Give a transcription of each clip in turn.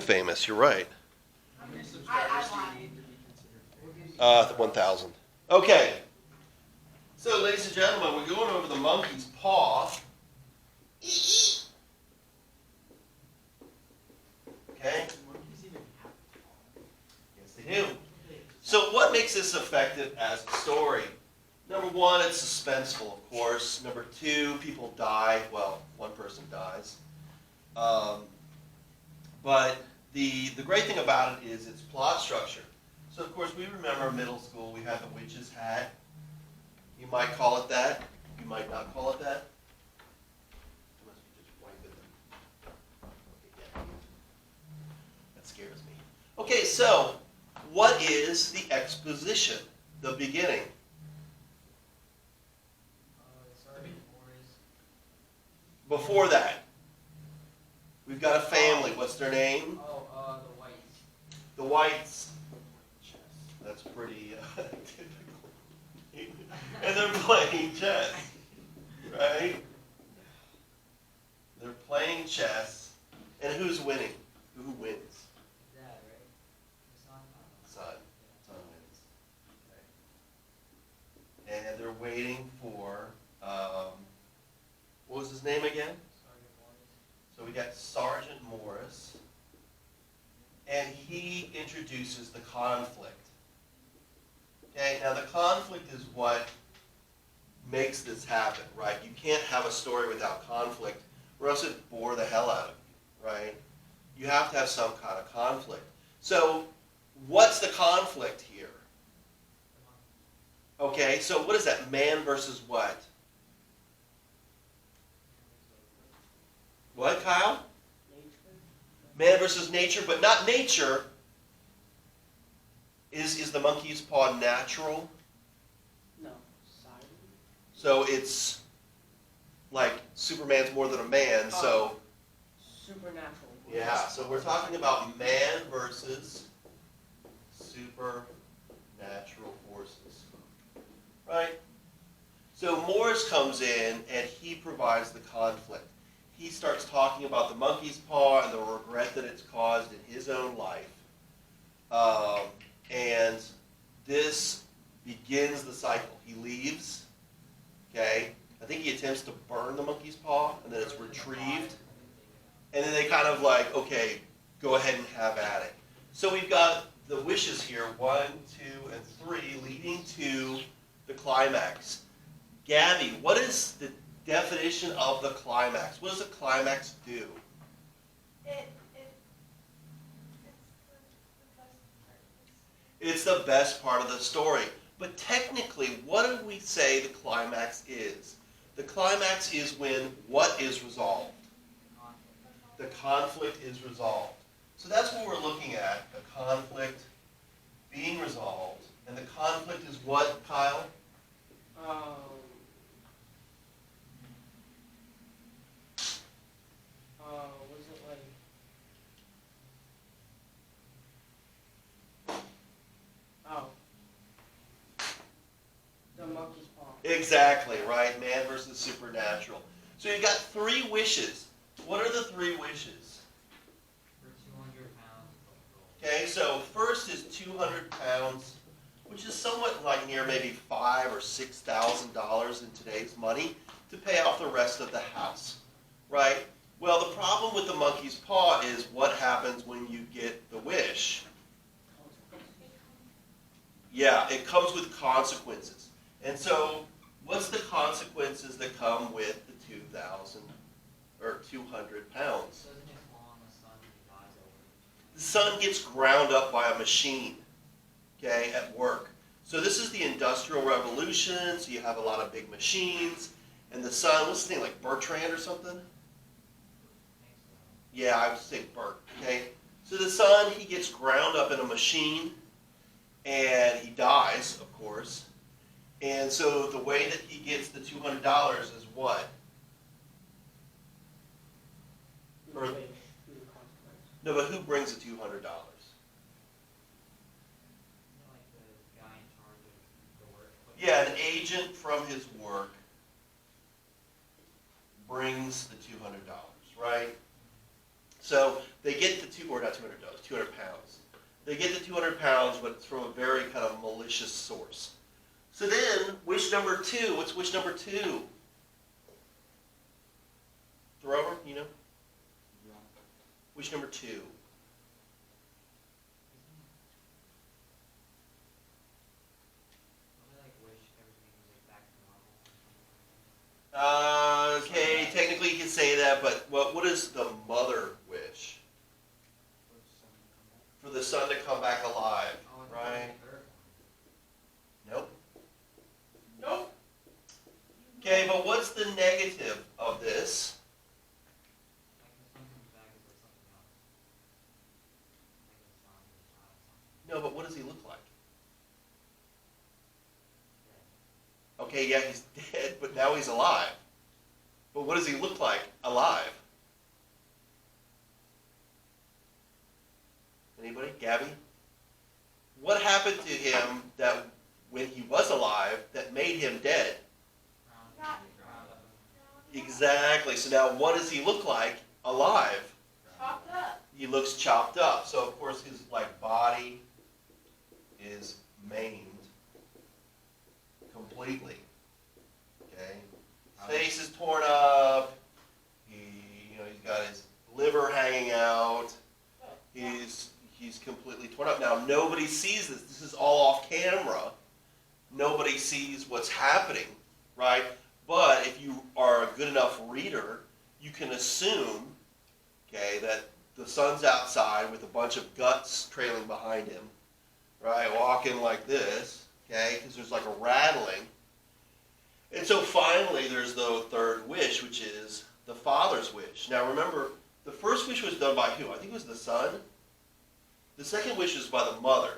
famous. You're right. How many subscribers do you need to be considered famous? 1,000. Okay. So, ladies and gentlemen, we're going over the monkey's paw. Okay? Monkeys even have a paw. Yes, they do. So, what makes this effective as a story? Number one, it's suspenseful, of course. Number two, people die. Well, one person dies. But the great thing about it is its plot structure. So, of course, we remember middle school, we had the witch's hat. You might call it that. You might not call it that. You must be just wiping them. Okay, yeah. That scares me. Okay, so what is the exposition? The beginning. Before that, we've got a family. What's their name? The Whites. The Whites. That's pretty typical. And they're playing chess, right? They're playing chess. And who's winning? Who wins? Dad, right? The son? Son. Son wins. Okay. And they're waiting for, what was his name again? Sergeant Morris. So we got Sergeant Morris. And he introduces the conflict. Okay, now the conflict is what makes this happen, right? You can't have a story without conflict, or else it'd bore the hell out of you, right? You have to have some kind of conflict. So, what's the conflict here? Okay, so what is that? Man versus what? What, Kyle? Man versus nature, but not nature. Is the monkey's paw natural? No. Science. So it's like Superman's more than a man, so... Supernatural. Yeah, so we're talking about man versus supernatural forces. Right? So Morris comes in and he provides the conflict. He starts talking about the monkey's paw and the regret that it's caused in his own life. And this begins the cycle. He leaves, okay? I think he attempts to burn the monkey's paw, and then it's retrieved. And then they kind of like, okay, go ahead and have at it. So we've got the wishes here, 1, 2, and 3, leading to the climax. Gabby, what is the definition of the climax? What does the climax do? It's the best part of the story. But technically, what do we say the climax is? The climax is when what is resolved? The conflict is resolved. So that's what we're looking at, the conflict being resolved. And the conflict is what, Kyle? Was it like... The monkey's paw. Exactly, right? Man versus supernatural. So you've got 3 wishes. What are the 3 wishes? For 200 pounds of gold. Okay, so first is 200 pounds, which is somewhat like near maybe $5,000 or $6,000 in today's money, to pay off the rest of the house, right? Well, the problem with the monkey's paw is what happens when you get the wish. Yeah, it comes with consequences. And so, what's the consequences that come with the 2,000 or 200 pounds? Doesn't it fall on the sun and he dies over? The sun gets ground up by a machine, okay, at work. So this is the Industrial Revolution, so you have a lot of big machines, and the sun, what's his name, like Bertrand or something? Yeah, I would say Bert, okay? So the sun, he gets ground up in a machine, and he dies, of course. And so the way that he gets the $200 is what? Or, no, but who brings the $200? Like the guy in charge of the work. Yeah, an agent from his work brings the $200, right? So they get the two, or not $200, 200 pounds. They get the 200 pounds, but it's from a very kind of malicious source. So then, wish number 2, what's wish number 2? Thrower, you know? Wish number 2. Okay, technically you can say that, but what does the mother wish? For the son to come back alive, right? Nope. Nope. Okay, but what's the negative of this? No, but what does he look like? Okay, yeah, he's dead, but now he's alive. But what does he look like alive? Anybody? Gabby? What happened to him that when he was alive that made him dead? Exactly. So now what does he look like alive? Chopped up. He looks chopped up. So of course his body is maimed completely. Okay? His face is torn up. He's got his liver hanging out. He's completely torn up. Now nobody sees this. This is all off camera. Nobody sees what's happening, right? But if you are a good enough reader, you can assume, okay, that the son's outside with a bunch of guts trailing behind him, right, walking like this, okay, because there's like a rattling. And so finally there's the third wish, which is the father's wish. Now remember, the first wish was done by who? I think it was the son. The second wish is by the mother.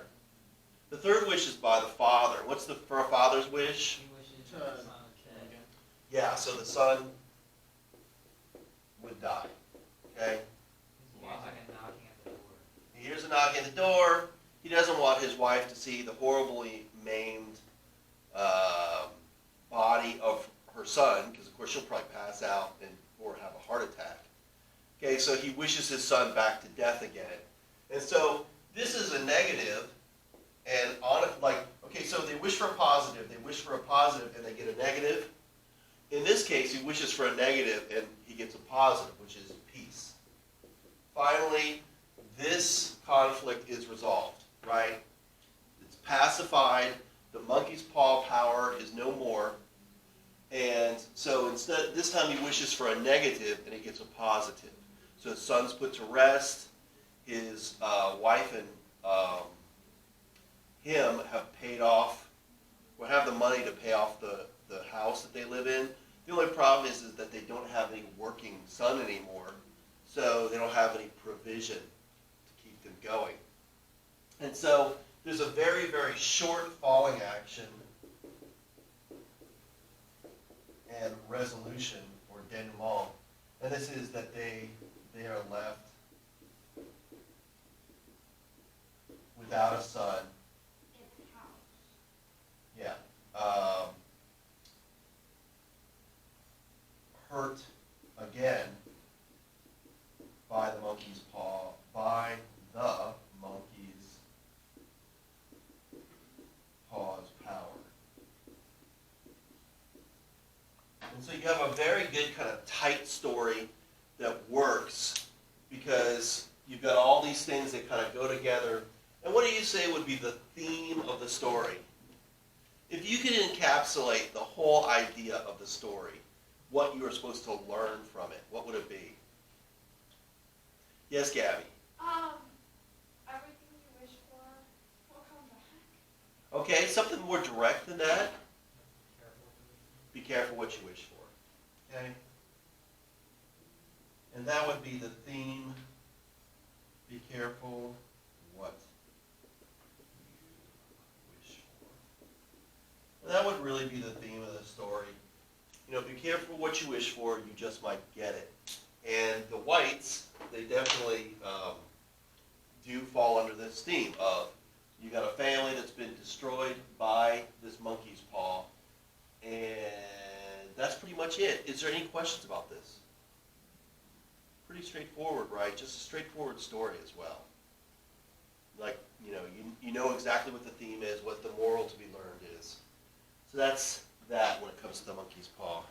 The third wish is by the father. What's the father's wish? Yeah, so the son would die. Okay? He hears a knock at the door. He doesn't want his wife to see the horribly maimed body of her son, because of course she'll probably pass out or have a heart attack. Okay, so he wishes his son back to death again. And so this is a negative, and okay, so they wish for a positive, and they get a negative. In this case, he wishes for a negative, and he gets a positive, which is peace. Finally, this conflict is resolved, right? It's pacified, the monkey's paw power is no more, and so instead, this time he wishes for a negative, and he gets a positive. So his son's put to rest, his wife and him have paid off, or have the money to pay off the house that they live in. The only problem is that they don't have any working son anymore, so they don't have any provision to keep them going. And so there's a very, very short falling action and resolution, or denouement, and this is that they are left without a son. Yeah. Hurt again by the monkey's paw, by the monkey's paw's power. And so you have a very good kind of tight story that works because you've got all these things that kind of go together. And what do you say would be the theme of the story? If you could encapsulate the whole idea of the story, what you are supposed to learn from it, what would it be? Yes, Gabby? Everything you wish for will come back. Okay, something more direct than that? Be careful what you wish for. Okay? And that would be the theme. Be careful what you wish for. And that would really be the theme of the story. Be careful what you wish for, you just might get it. And the whites, they definitely do fall under this theme of, you got a family that's been destroyed by this monkey's paw, and that's pretty much it. Is there any questions about this? pretty straightforward, right? Just a straightforward story as well. Like, you know exactly what the theme is, what the moral to be learned is. So that's that when it comes to the monkey's paw.